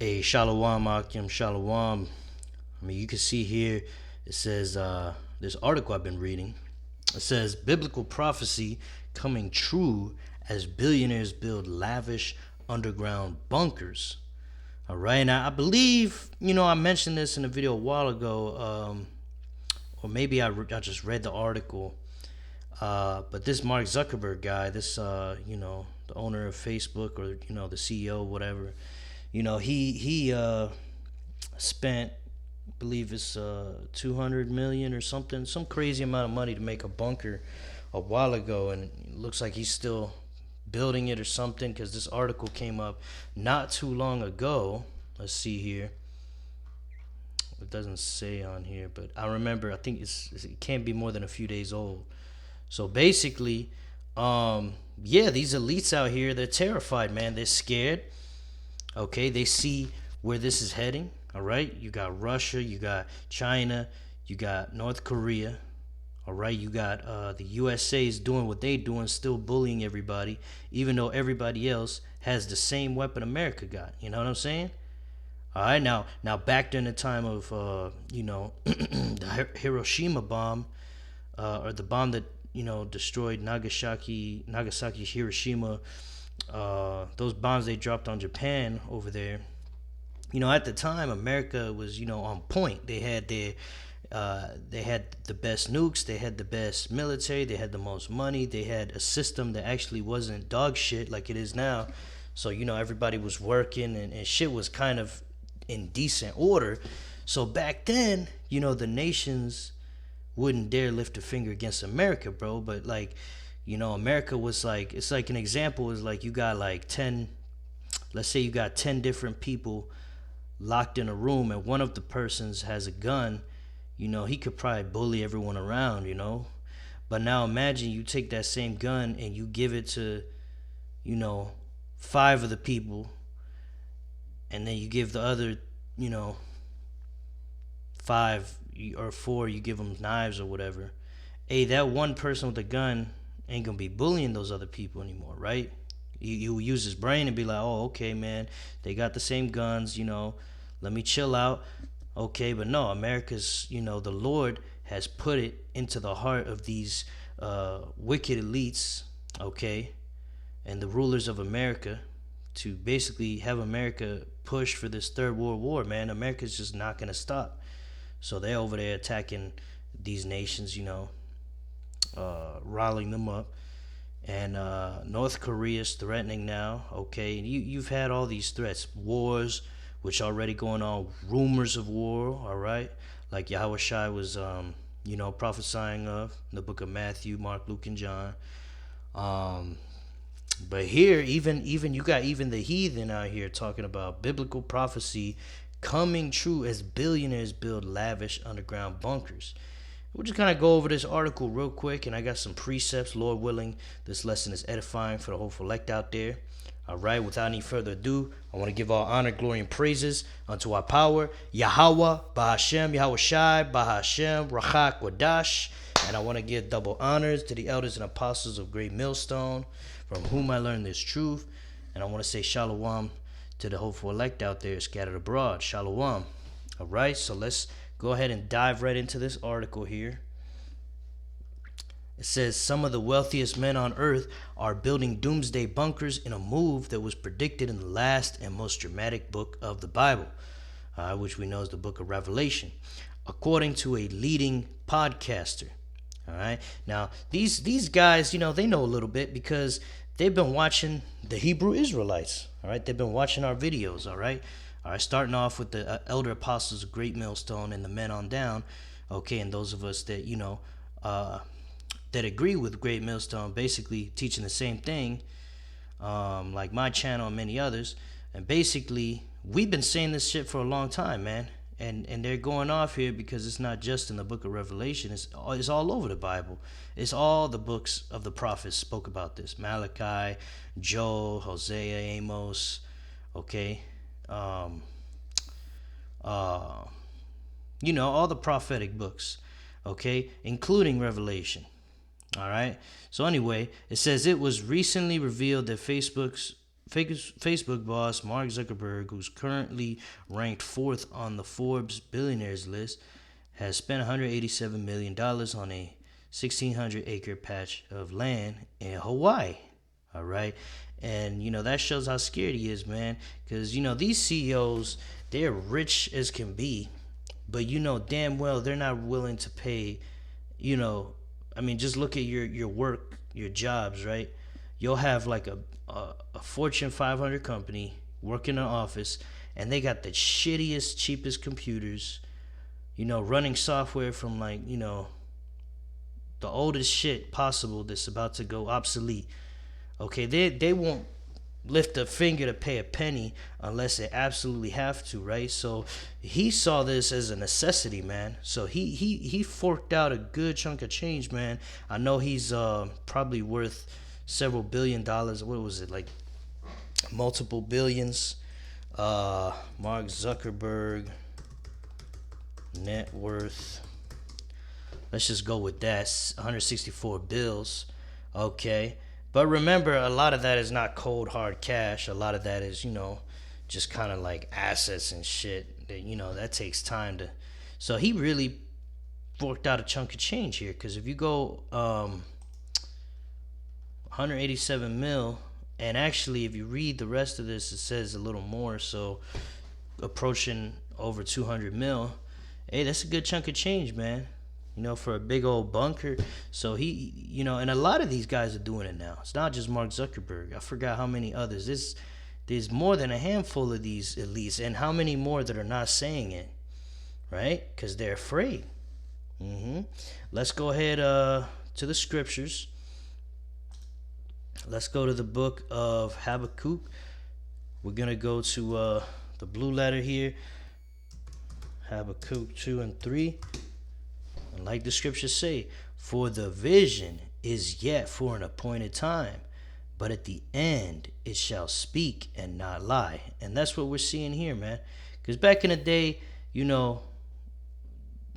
Hey, Shalom, Akim, Shalom. I mean, you can see here, it says, this article I've been reading. It says, biblical prophecy coming true as billionaires build lavish underground bunkers. All right, now I believe, I mentioned this in a video a while ago, or maybe I just read the article. But this Mark Zuckerberg guy, the owner of Facebook, or, the CEO, whatever, he spent, I believe it's 200 million or something, some crazy amount of money to make a bunker a while ago, and it looks like he's still building it or something, because this article came up not too long ago. Let's see here. It doesn't say on here, but I remember, I think it can't be more than a few days old. So basically, yeah, these elites out here, they're terrified, man. They're scared. Okay, they see where this is heading. All right, you got Russia, you got China, you got North Korea. All right, you got the USA is doing what they doing, still bullying everybody, even though everybody else has the same weapon America got. You know what I'm saying? All right, now back during the time of the Hiroshima bomb, or the bomb that destroyed Nagasaki, Hiroshima. Those bombs they dropped on Japan over there. At the time, America was on point. They had the best nukes. They had the best military. They had the most money. They had a system that actually wasn't dog shit like it is now. So everybody was working, and shit was kind of in decent order. So back then, the nations wouldn't dare lift a finger against America, bro. But like, America was like, it's like an example is like you got like 10, let's say you got 10 different people locked in a room, and one of the persons has a gun. He could probably bully everyone around. But now imagine you take that same gun and you give it to, five of the people, and then you give the other, five or four, you give them knives or whatever. Hey, that one person with a gun ain't gonna be bullying those other people anymore, right? You use his brain and be like, oh, okay, man, they got the same guns, let me chill out. Okay, but no, America's, the Lord has put it into the heart of these wicked elites, okay, and the rulers of America, to basically have America push for this third world war, man. America's just not gonna stop. So they're over there attacking these nations, riling them up. And North Korea's threatening now. Okay, you've had all these threats, wars, which already going on, rumors of war. All right, like Yahweh Shai was, prophesying of in the book of Matthew, Mark, Luke, and John. But here, even you got even the heathen out here talking about biblical prophecy coming true as billionaires build lavish underground bunkers. We'll just kind of go over this article real quick, and I got some precepts. Lord willing, this lesson is edifying for the whole elect out there. All right, without any further ado, I want to give all honor, glory, and praises unto our power, Yahweh, Bahashem, Yahweh Shai, Bahashem, Rachak, Wadash. And I want to give double honors to the elders and apostles of Great Millstone, from whom I learned this truth. And I want to say shalom to the hopeful elect out there scattered abroad. Shalom. All right, so let's go ahead and dive right into this article here. It says some of the wealthiest men on earth are building doomsday bunkers in a move that was predicted in the last and most dramatic book of the Bible, which we know is the book of Revelation, according to a leading podcaster. All right, now these guys, they know a little bit because they've been watching the Hebrew Israelites. All right, they've been watching our videos. All right, starting off with the elder apostles of Great Millstone and the men on down. Okay, and those of us that that agree with Great Millstone, basically teaching the same thing, like my channel and many others. And basically, we've been saying this shit for a long time, man. And they're going off here because it's not just in the book of Revelation. It's all over the Bible. It's all the books of the prophets spoke about this. Malachi, Joel, Hosea, Amos, okay? All the prophetic books, okay? Including Revelation. All right. So anyway, it says it was recently revealed that Facebook boss Mark Zuckerberg, who's currently ranked fourth on the Forbes billionaires list, has spent $187 million on a 1,600-acre patch of land in Hawaii. All right. And, that shows how scared he is, man. Because, these CEOs, they're rich as can be, but damn well they're not willing to pay, just look at your work, your jobs, right? You'll have like a Fortune 500 company working in an office, and they got the shittiest, cheapest computers, running software from like, the oldest shit possible that's about to go obsolete. Okay, they won't lift a finger to pay a penny unless they absolutely have to, right? So he saw this as a necessity, man. So he forked out a good chunk of change, man. I know he's probably worth several $billion. What was it, like multiple billions? Mark Zuckerberg net worth. Let's just go with that. 164 bills. Okay. But remember, a lot of that is not cold hard cash. A lot of that is, just kind of like assets and shit that, that takes time to. So he really forked out a chunk of change here. Because if you go 187 mil, and actually if you read the rest of this, it says a little more. So approaching over 200 mil. Hey, that's a good chunk of change, man. For a big old bunker. So he, and a lot of these guys are doing it now. It's not just Mark Zuckerberg. I forgot how many others. There's more than a handful of these elites, and how many more that are not saying it, right? Because they're afraid. Let's go ahead to the scriptures. Let's go to the book of Habakkuk. We're going to go to the blue letter here. Habakkuk 2 and 3. And like the scriptures say, for the vision is yet for an appointed time, but at the end it shall speak and not lie. And that's what we're seeing here, man. Because back in the day,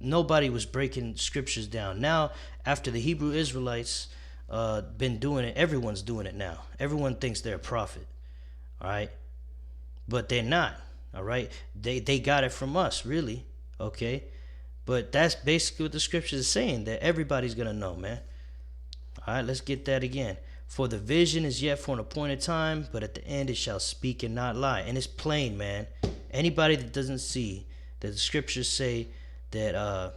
nobody was breaking scriptures down. Now, after the Hebrew Israelites been doing it, everyone's doing it now. Everyone thinks they're a prophet, all right? But they're not, all right? They got it from us, really, okay? But that's basically what the scriptures is saying, that everybody's going to know, man. All right, let's get that again. For the vision is yet for an appointed time, but at the end it shall speak and not lie. And it's plain, man. Anybody that doesn't see that the scriptures say that,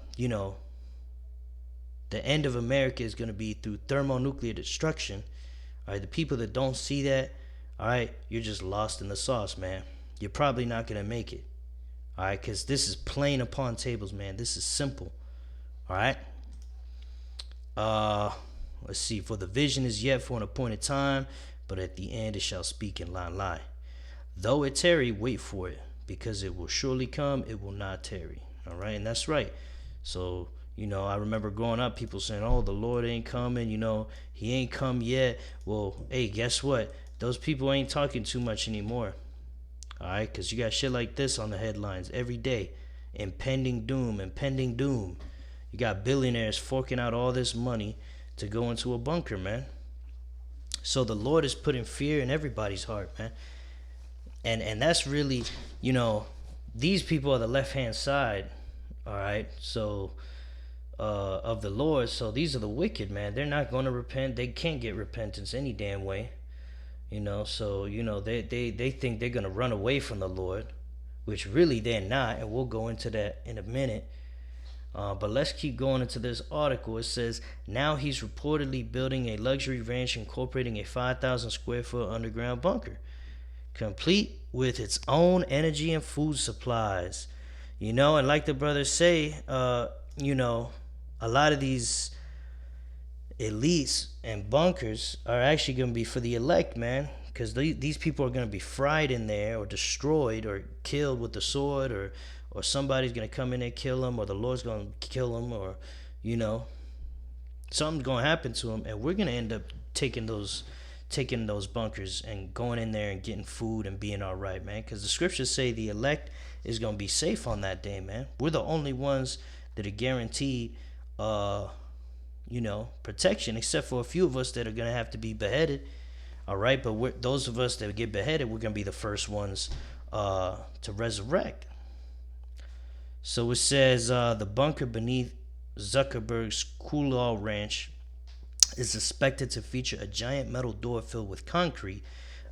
the end of America is going to be through thermonuclear destruction. All right, the people that don't see that, all right, you're just lost in the sauce, man. You're probably not going to make it. All right, because this is plain upon tables, man. This is simple. All right. Let's see. For the vision is yet for an appointed time, but at the end it shall speak and not lie. Though it tarry, wait for it, because it will surely come. It will not tarry. All right, and that's right. So, I remember growing up, people saying, "Oh, the Lord ain't coming. He ain't come yet." Well, hey, guess what? Those people ain't talking too much anymore. All right, because you got shit like this on the headlines every day. Impending doom, impending doom. You got billionaires forking out all this money to go into a bunker, man. So the Lord is putting fear in everybody's heart, man. And that's really, these people are the left-hand side, all right? So, of the Lord. So these are the wicked, man. They're not going to repent. They can't get repentance any damn way. So they think they're gonna run away from the Lord, which really they're not, and we'll go into that in a minute. But let's keep going into this article. It says, now he's reportedly building a luxury ranch incorporating a 5,000 square foot underground bunker, complete with its own energy and food supplies. And like the brothers say, a lot of these elites and bunkers are actually going to be for the elect, man, because these people are going to be fried in there or destroyed or killed with the sword, or somebody's going to come in there, kill them, or the Lord's going to kill them, or something's going to happen to them, and we're going to end up taking those bunkers and going in there and getting food and being all right, man, because the scriptures say the elect is going to be safe on that day, man. We're the only ones that are guaranteed protection, except for a few of us that are going to have to be beheaded. All right, but those of us that get beheaded, we're gonna be the first ones to resurrect. So it says the bunker beneath Zuckerberg's Kulal Ranch is expected to feature a giant metal door filled with concrete,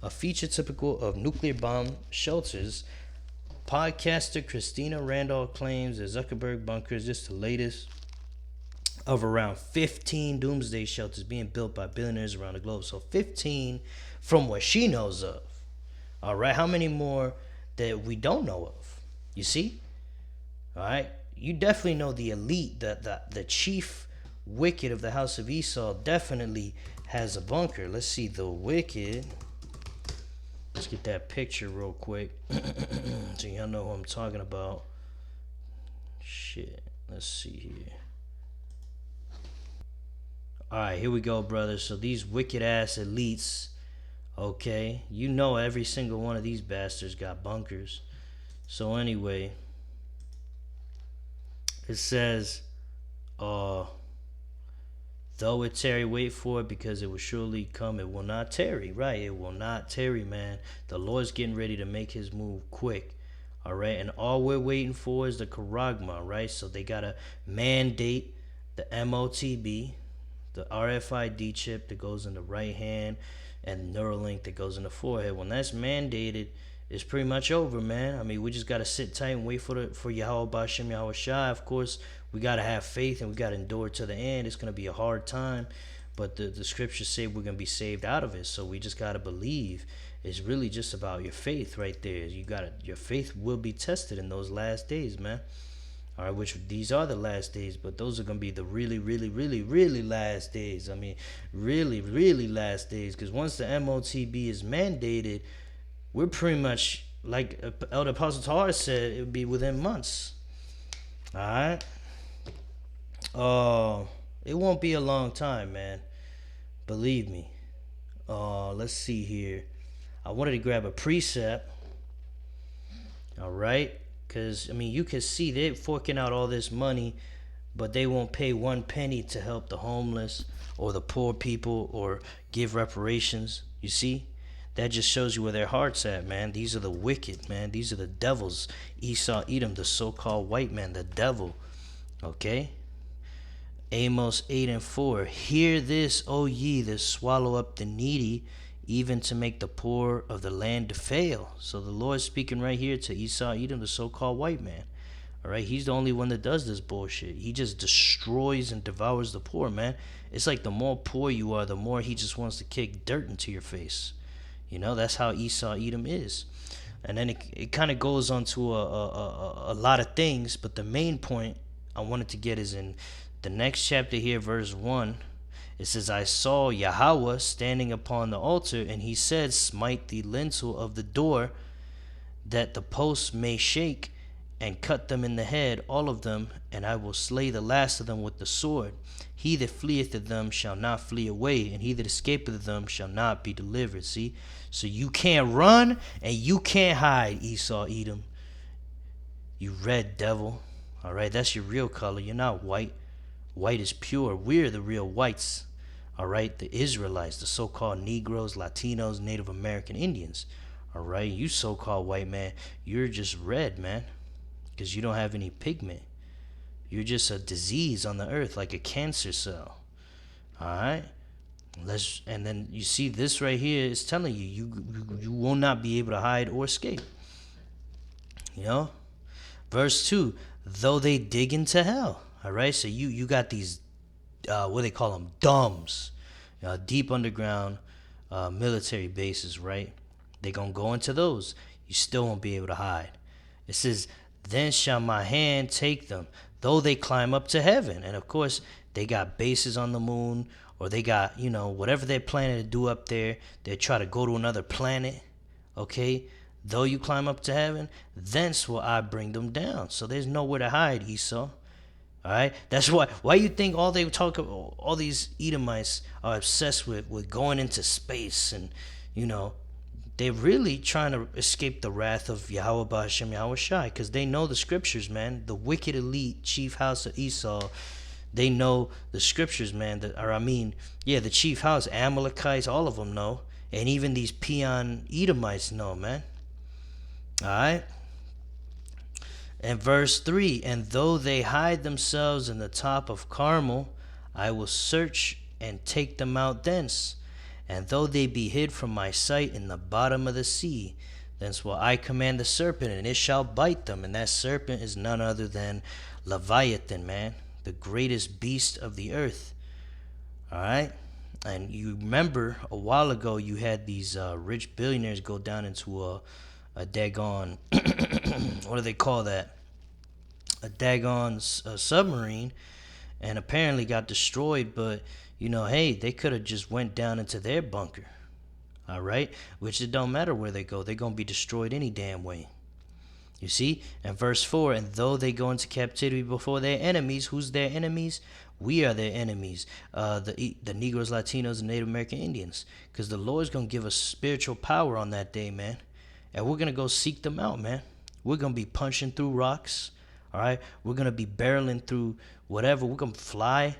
a feature typical of nuclear bomb shelters. Podcaster Christina Randolph claims the Zuckerberg bunker is just the latest of around 15 doomsday shelters being built by billionaires around the globe. So 15 from what she knows of. All right, how many more that we don't know of? You see? All right, you definitely know the elite, the chief wicked of the house of Esau definitely has a bunker. Let's see, the wicked. Let's get that picture real quick so y'all know who I'm talking about. Shit, let's see here. All right, here we go, brothers. So these wicked ass elites, okay, you know every single one of these bastards got bunkers. So anyway, it says, though it tarry, wait for it, because it will surely come. It will not tarry, right? It will not tarry, man. The Lord's getting ready to make his move quick, all right? And all we're waiting for is the charagma, right? So they got to mandate the MOTB, the RFID chip that goes in the right hand, and Neuralink that goes in the forehead. When that's mandated, it's pretty much over, man. I mean, we just got to sit tight and wait for Yahweh Bashem, Yahweh Shai. Of course, we got to have faith and we got to endure to the end. It's going to be a hard time, but the scriptures say we're going to be saved out of it. So we just got to believe. It's really just about your faith right there. Your faith will be tested in those last days, man. All right, which these are the last days, but those are going to be the really, really, really, really last days. I mean, really, really last days, because once the MOTB is mandated, we're pretty much, like Elder Apostle Tahar said, it would be within months. All right? It won't be a long time, man. Believe me. Let's see here. I wanted to grab a precept. All right? Because, I mean, you can see they're forking out all this money, but they won't pay 1 penny to help the homeless or the poor people or give reparations. You see? That just shows you where their heart's at, man. These are the wicked, man. These are the devils. Esau, Edom, the so-called white man, the devil. Okay? Amos 8:4. Hear this, O ye that swallow up the needy, even to make the poor of the land to fail. So the Lord's speaking right here to Esau, Edom, the so-called white man. All right? He's the only one that does this bullshit. He just destroys and devours the poor, man. It's like the more poor you are, the more he just wants to kick dirt into your face. You know, that's how Esau, Edom is. And then it kind of goes on to a lot of things, but the main point I wanted to get is in the next chapter here, verse 1. It says, I saw Yahweh standing upon the altar, and he said, smite the lintel of the door, that the posts may shake, and cut them in the head, all of them, and I will slay the last of them with the sword. He that fleeth of them shall not flee away, and he that escapeth of them shall not be delivered. See? So you can't run, and you can't hide, Esau, Edom. You red devil. All right, that's your real color. You're not white. White is pure. We're the real whites. All right, the Israelites, the so-called Negroes, Latinos, Native American Indians. All right, you so-called white man, you're just red, man, because you don't have any pigment. You're just a disease on the earth, like a cancer cell. All right, and then you see this right here is telling you will not be able to hide or escape. You know, verse 2. Though they dig into hell. All right, so you got these, what they call them, DUMBs, deep underground military bases, right? They're going to go into those. You still won't be able to hide. It says, then shall my hand take them, though they climb up to heaven. And, of course, they got bases on the moon, or they got, whatever they're planning to do up there. They try to go to another planet, okay? Though you climb up to heaven, thence will I bring them down. So there's nowhere to hide, Esau. All right, that's why you think all these Edomites are obsessed with going into space, and they're really trying to escape the wrath of Yahweh Ba'ashem Yahweh Shai, because they know the scriptures, man. The wicked elite chief house of Esau, they know the scriptures, man. The chief house, Amalekites, all of them know. And even these peon Edomites know, man. All right. And verse 3, and though they hide themselves in the top of Carmel, I will search and take them out thence. And though they be hid from my sight in the bottom of the sea, thence will I command the serpent, and it shall bite them. And that serpent is none other than Leviathan, man, the greatest beast of the earth. All right. And you remember a while ago you had these rich billionaires go down into a daggone, what do they call that? A daggone submarine, and apparently got destroyed. But hey, they could have just went down into their bunker. All right, which it don't matter where they go, they're gonna be destroyed any damn way. You see, and verse 4, and though they go into captivity before their enemies, who's their enemies? We are their enemies, the Negroes, Latinos, and Native American Indians, because the Lord's gonna give us spiritual power on that day, man, and we're gonna go seek them out, man. We're gonna be punching through rocks. All right, we're gonna be barreling through whatever. We're gonna fly.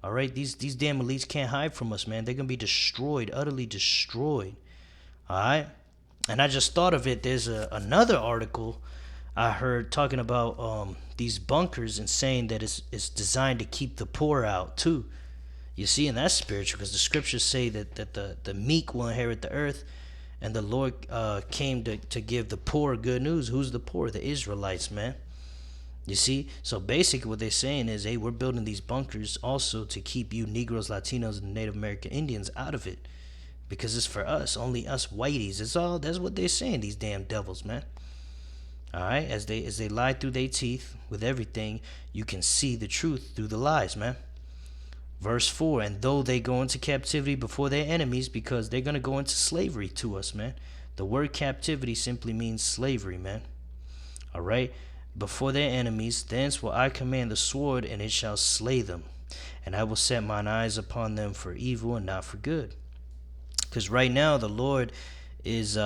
All right, these damn elites can't hide from us, man. They're gonna be destroyed, utterly destroyed. All right, and I just thought of it. There's another article I heard talking about these bunkers and saying that it's designed to keep the poor out too. You see, and that's spiritual, because the scriptures say that the meek will inherit the earth, and the Lord came to give the poor good news. Who's the poor? The Israelites, man. You see, so basically what they're saying is, hey, we're building these bunkers also to keep you Negroes, Latinos, and Native American Indians out of it, because it's for us, only us whiteys. That's what they're saying, these damn devils, man. All right, as they lie through their teeth with everything, you can see the truth through the lies, man. Verse 4, and though they go into captivity before their enemies, because they're going to go into slavery to us, man. The word captivity simply means slavery, man. All right, before their enemies, thence will I command the sword, and it shall slay them. And I will set mine eyes upon them for evil and not for good. Because right now the Lord is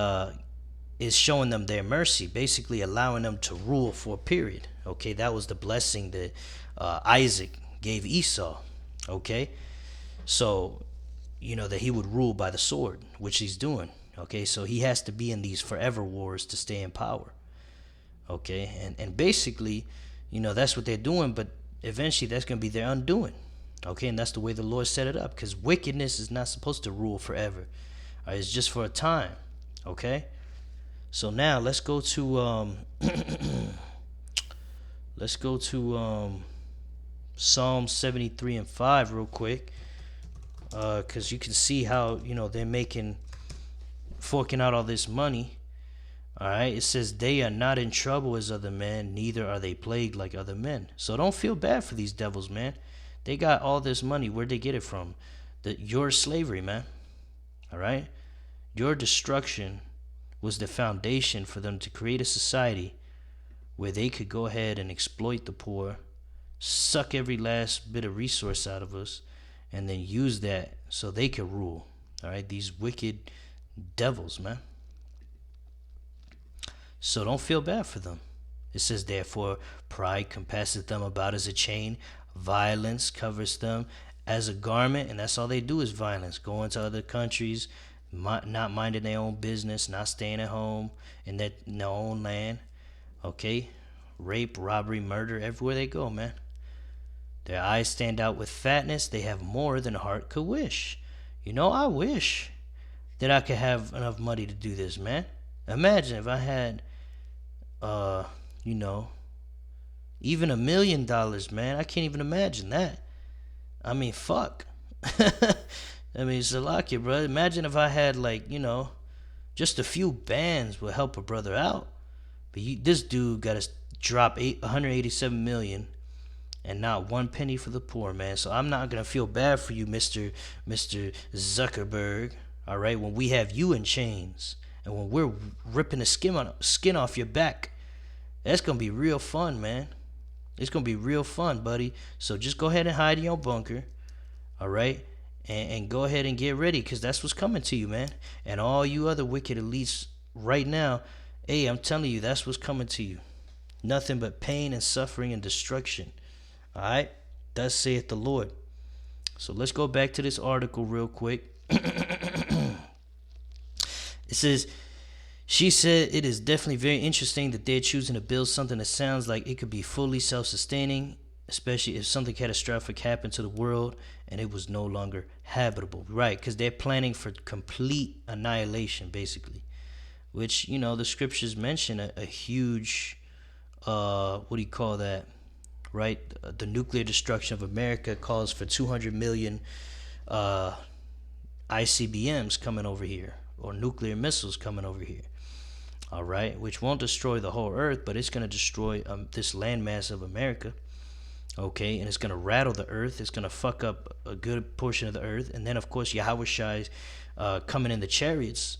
showing them their mercy, basically allowing them to rule for a period. Okay, that was the blessing that Isaac gave Esau. Okay, so that he would rule by the sword, which he's doing. Okay, so he has to be in these forever wars to stay in power. Okay, and basically, that's what they're doing, but eventually that's going to be their undoing. Okay, and that's the way the Lord set it up, because wickedness is not supposed to rule forever. It's just for a time. Okay, so now let's go to Psalm 73 and 5 real quick, because you can see how they're forking out all this money. All right, it says they are not in trouble as other men, neither are they plagued like other men. So don't feel bad for these devils, man. They got all this money. Where'd they get it from? Your slavery, man. All right, your destruction was the foundation for them to create a society where they could go ahead and exploit the poor, suck every last bit of resource out of us, and then use that so they could rule. All right, these wicked devils, man. So don't feel bad for them. It says, therefore, pride compasseth them about as a chain, violence covers them as a garment, and that's all they do is violence. Go into other countries, not minding their own business, not staying at home in their own land. Okay, rape, robbery, murder, everywhere they go, man. Their eyes stand out with fatness. They have more than a heart could wish. I wish that I could have enough money to do this, man. Imagine if I had even $1 million, man. I can't even imagine that. I mean, fuck. I mean, Salakia, bro. Imagine if I had just a few bands would help a brother out. But this dude got to drop 187 million and not one penny for the poor, man. So I'm not gonna feel bad for you, Mr. Zuckerberg. All right, when we have you in chains and when we're ripping the skin off your back. That's going to be real fun, man. It's going to be real fun, buddy. So just go ahead and hide in your bunker, all right? And go ahead and get ready, because that's what's coming to you, man. And all you other wicked elites right now, hey, I'm telling you, that's what's coming to you. Nothing but pain and suffering and destruction, all right? Thus saith the Lord. So let's go back to this article real quick. It says, she said it is definitely very interesting that they're choosing to build something that sounds like it could be fully self sustaining, especially if something catastrophic happened to the world and it was no longer habitable. Right, because they're planning for complete annihilation, basically. Which, the scriptures mention a huge, what do you call that? Right? The nuclear destruction of America calls for 200 million uh, ICBMs coming over here, or nuclear missiles coming over here. All right, which won't destroy the whole earth, but it's going to destroy this landmass of America. Okay, and it's going to rattle the earth. It's going to fuck up a good portion of the earth. And then, of course, Yahweh Shai coming in the chariots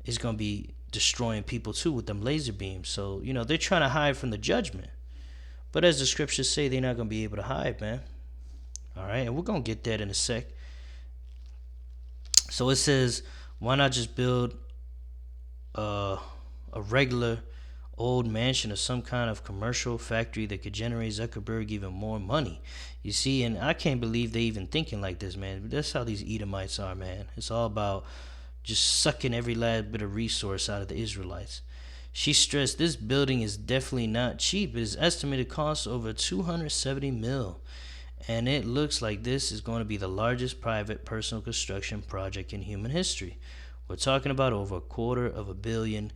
is going to be destroying people too with them laser beams. So, they're trying to hide from the judgment. But as the scriptures say, they're not going to be able to hide, man. All right, and we're going to get that in a sec. So it says, why not just build a regular old mansion or some kind of commercial factory that could generate Zuckerberg even more money? You see, and I can't believe they even thinking like this, man. That's how these Edomites are, man. It's all about just sucking every last bit of resource out of the Israelites. She stressed this building is definitely not cheap. It is estimated cost over 270 mil. And it looks like this is going to be the largest private personal construction project in human history. We're talking about over $250 million.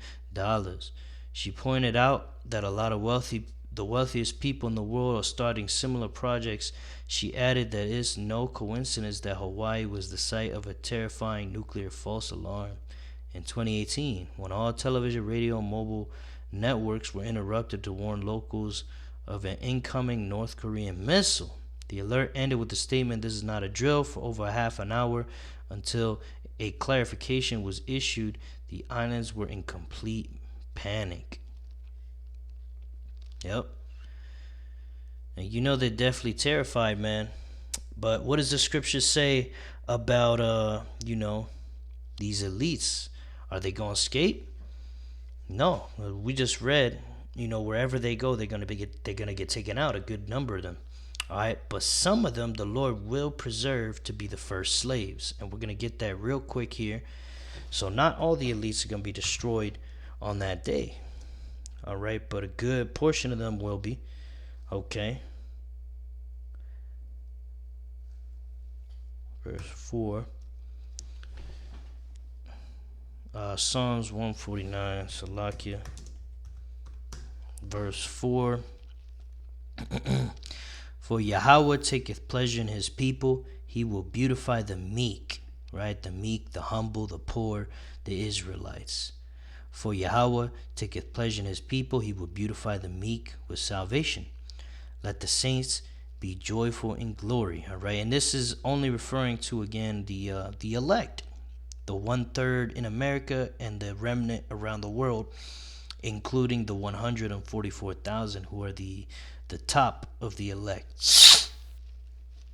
She pointed out that a lot of the wealthiest people in the world are starting similar projects. She added that it's no coincidence that Hawaii was the site of a terrifying nuclear false alarm in 2018, when all television, radio, and mobile networks were interrupted to warn locals of an incoming North Korean missile. The alert ended with the statement, "This is not a drill," for over a half an hour until a clarification was issued. The islands were in complete panic. Yep. And they're definitely terrified, man. But what does the scripture say about these elites? Are they gonna escape? No. We just read, wherever they go, they're gonna get taken out, a good number of them. All right, but some of them the Lord will preserve to be the first slaves, and we're going to get that real quick here. So not all the elites are going to be destroyed on that day. All right, but a good portion of them will be. Okay. Verse 4. Psalms 149, Salakia. Verse 4. For Yahweh taketh pleasure in his people. He will beautify the meek, right? The meek, the humble, the poor, the Israelites. For Yahweh taketh pleasure in his people. He will beautify the meek with salvation. Let the saints be joyful in glory, all right? And this is only referring to, again, the elect, the 1/3 in America and the remnant around the world, including the 144,000 who are the top of the elect.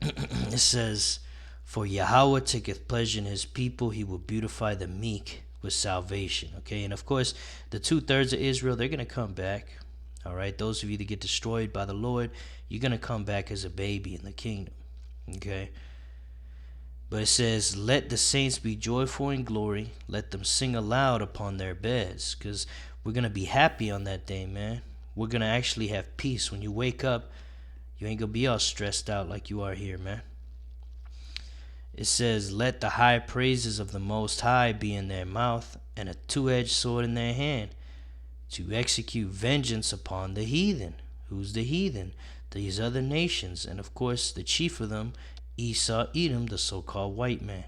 It says, for Yahweh taketh pleasure in his people. He will beautify the meek with salvation. Okay, and of course, the 2/3 of Israel, they're going to come back. All right, those of you that get destroyed by the Lord, you're going to come back as a baby in the kingdom. Okay, but it says, let the saints be joyful in glory. Let them sing aloud upon their beds, because we're going to be happy on that day, man. We're going to actually have peace. When you wake up, you ain't going to be all stressed out like you are here, man. It says, let the high praises of the Most High be in their mouth, and a two-edged sword in their hand, to execute vengeance upon the heathen. Who's the heathen? These other nations. And of course, the chief of them, Esau, Edom, the so-called white man.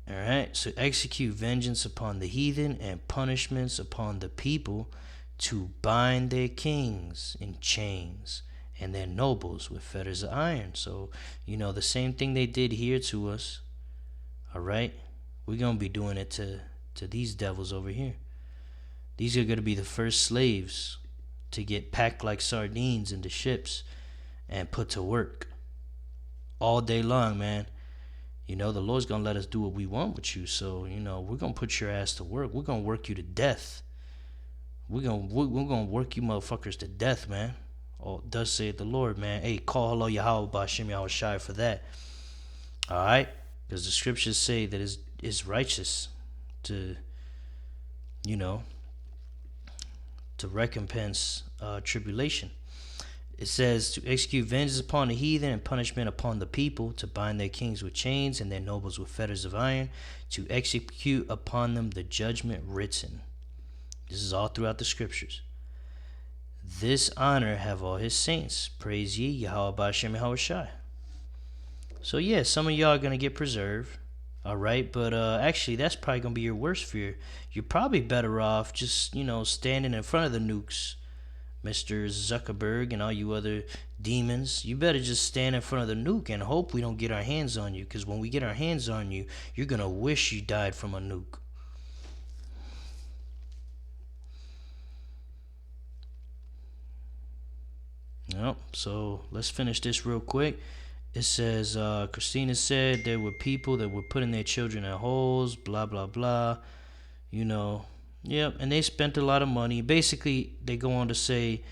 Alright, so execute vengeance upon the heathen and punishments upon the people, to bind their kings in chains and their nobles with fetters of iron. So, the same thing they did here to us. Alright, we're going to be doing it to these devils over here. These are going to be the first slaves to get packed like sardines into ships and put to work all day long, man. The Lord's going to let us do what we want with you. So, we're going to put your ass to work. We're going to work you to death. We're gonna work you motherfuckers to death, man. Oh, thus saith the Lord, man. Hey, call hello Yahweh Ba'Shem Yahweh Shai for that. Alright? Because the scriptures say that it's righteous to you know, to recompense tribulation. It says to execute vengeance upon the heathen and punishment upon the people, to bind their kings with chains and their nobles with fetters of iron, to execute upon them the judgment written. This is all throughout the scriptures. This honor have all his saints. Praise ye Yahweh Ba'ashem Yahweh Shai. So yeah, some of y'all are going to get preserved. All right, but actually that's probably going to be your worst fear. You're probably better off just, standing in front of the nukes, Mr. Zuckerberg and all you other demons. You better just stand in front of the nuke and hope we don't get our hands on you, because when we get our hands on you, you're going to wish you died from a nuke. Yep, so let's finish this real quick. It says, Christina said there were people that were putting their children in holes, blah, blah, blah. Yep, and they spent a lot of money. Basically, they go on to say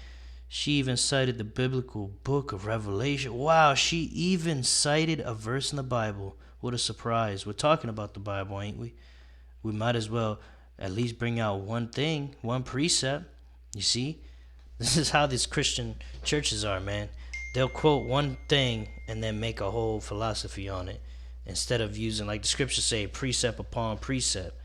she even cited the biblical book of Revelation. Wow, she even cited a verse in the Bible. What a surprise. We're talking about the Bible, ain't we? We might as well at least bring out one thing, one precept. You see? This is how these Christian churches are, man. They'll quote one thing and then make a whole philosophy on it, instead of using, like the scriptures say, precept upon precept.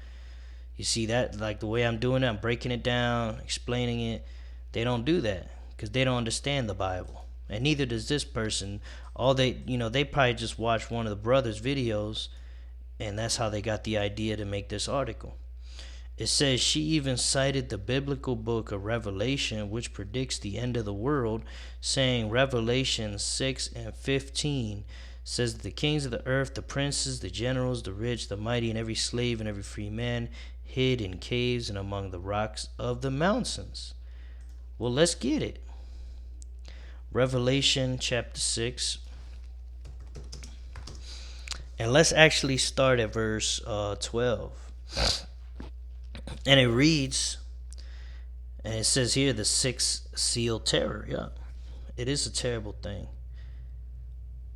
You see that? Like the way I'm doing it, I'm breaking it down, explaining it. They don't do that because they don't understand the Bible. And neither does this person. They probably just watched one of the brothers' videos, and that's how they got the idea to make this article. It says she even cited the biblical book of Revelation, which predicts the end of the world, saying Revelation 6:15 says that the kings of the earth, the princes, the generals, the rich, the mighty, and every slave and every free man hid in caves and among the rocks of the mountains. Well, let's get it. Revelation chapter 6. And let's actually start at verse 12. And it reads, and it says here, the sixth seal terror. Yeah, it is a terrible thing.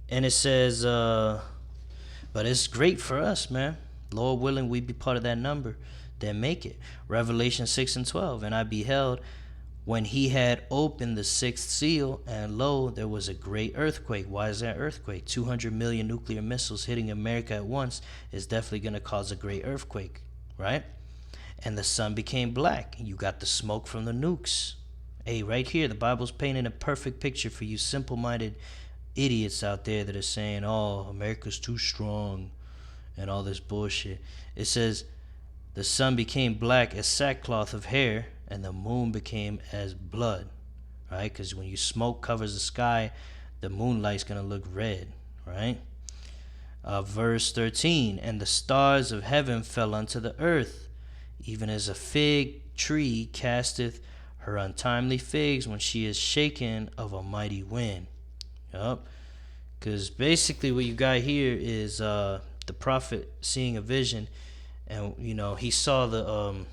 And it says, but it's great for us, man. Lord willing, we be part of that number that make it. Revelation 6:12. And I beheld when he had opened the sixth seal, and lo, there was a great earthquake. Why is that earthquake? 200 million nuclear missiles hitting America at once is definitely going to cause a great earthquake, right? And the sun became black. You got the smoke from the nukes. Hey, right here, the Bible's painting a perfect picture for you simple-minded idiots out there that are saying, oh, America's too strong and all this bullshit. It says, the sun became black as sackcloth of hair, and the moon became as blood, right? Because when you smoke covers the sky, the moonlight's going to look red, right? Verse 13, and the stars of heaven fell unto the earth, even as a fig tree casteth her untimely figs when she is shaken of a mighty wind. Yup. Because basically what you got here is the prophet seeing a vision, and he saw the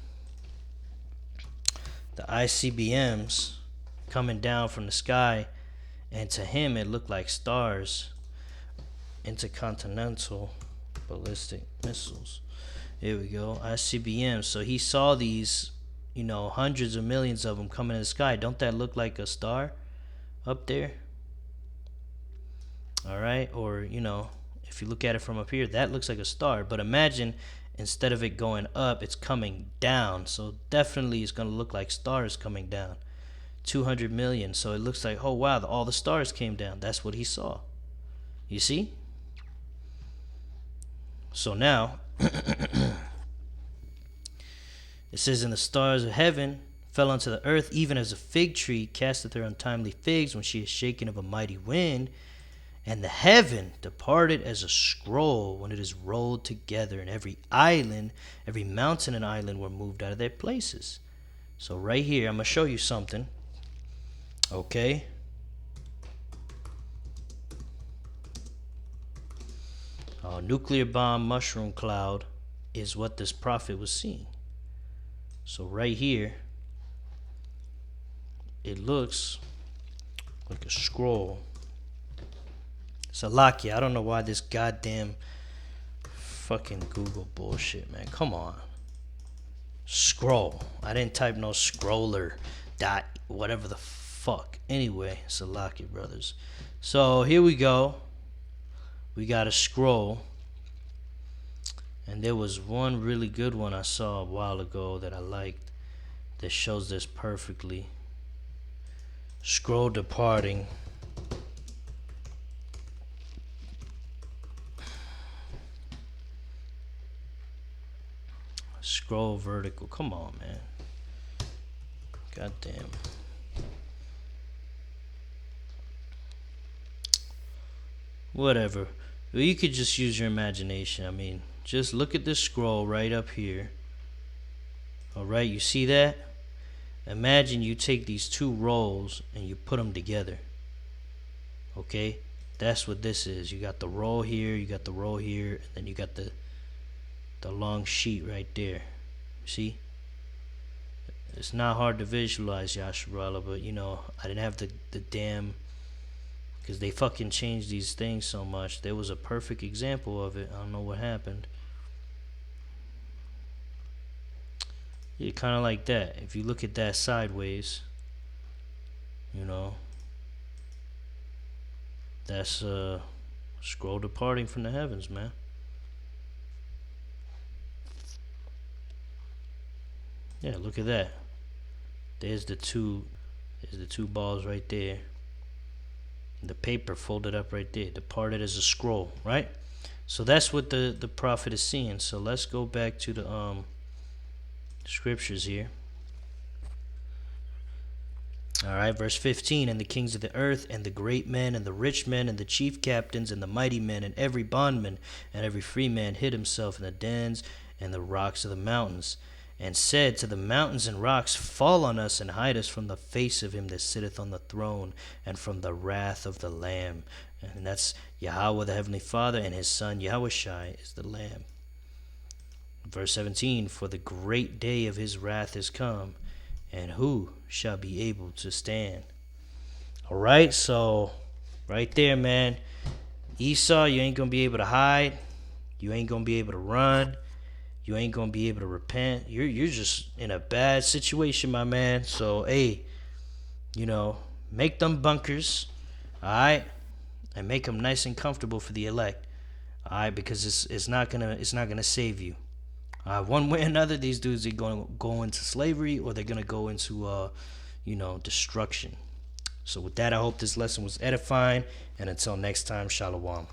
ICBMs coming down from the sky, and to him it looked like stars, intercontinental ballistic missiles. Here we go, ICBM. So he saw these, hundreds of millions of them coming in the sky. Don't that look like a star up there? All right, or if you look at it from up here, that looks like a star. But imagine instead of it going up, it's coming down. So definitely it's going to look like stars coming down. 200 million. So it looks like, oh wow, all the stars came down. That's what he saw. You see? So now it says, and the stars of heaven fell unto the earth, even as a fig tree casteth her untimely figs when she is shaken of a mighty wind. And the heaven departed as a scroll when it is rolled together, and every island, every mountain and island were moved out of their places. So right here, I'm going to show you something. Okay. Nuclear bomb mushroom cloud is what this prophet was seeing. So right here, it looks like a scroll. Salakia, I don't know why this goddamn fucking Google bullshit, man. Come on. Scroll. I didn't type no scroller dot whatever the fuck. Anyway, Salaki brothers. So here we go. We got a scroll. And there was one really good one I saw a while ago that I liked that shows this perfectly. Scroll departing. Scroll vertical. Come on, man. God damn. Whatever. Well, you could just use your imagination. I mean, just look at this scroll right up here. Alright, you see that? Imagine you take these two rolls and you put them together. Okay? That's what this is. You got the roll here, you got the roll here, and then you got the long sheet right there. See? It's not hard to visualize, Yasharala, but you know, I didn't have the damn, because they fucking changed these things so much. There was a perfect example of it. I don't know what happened. Yeah, kind of like that. If you look at that sideways, you know, that's scroll departing from the heavens, man. Yeah, look at that. There's the two balls right there. The paper folded up right there, departed as a scroll, right? So that's what the prophet is seeing. So let's go back to the scriptures here. Alright, verse 15. And the kings of the earth, and the great men, and the rich men, and the chief captains, and the mighty men, and every bondman, and every free man hid himself in the dens and the rocks of the mountains, and said to the mountains and rocks, Fall on us, and hide us from the face of him that sitteth on the throne, and from the wrath of the Lamb. And that's Yahweh the Heavenly Father, and his Son Yahushai is the Lamb. Verse 17. For the great day of his wrath is come, and who shall be able to stand? Alright, so right there, man. Esau, you ain't gonna be able to hide. You ain't gonna be able to run. You ain't gonna be able to repent. You're just in a bad situation, my man. So hey, you know, make them bunkers, alright, and make them nice and comfortable for the elect, alright, because it's not gonna save you. One way or another, these dudes are gonna go into slavery, or they're gonna go into destruction. So with that, I hope this lesson was edifying, and until next time, Shalom.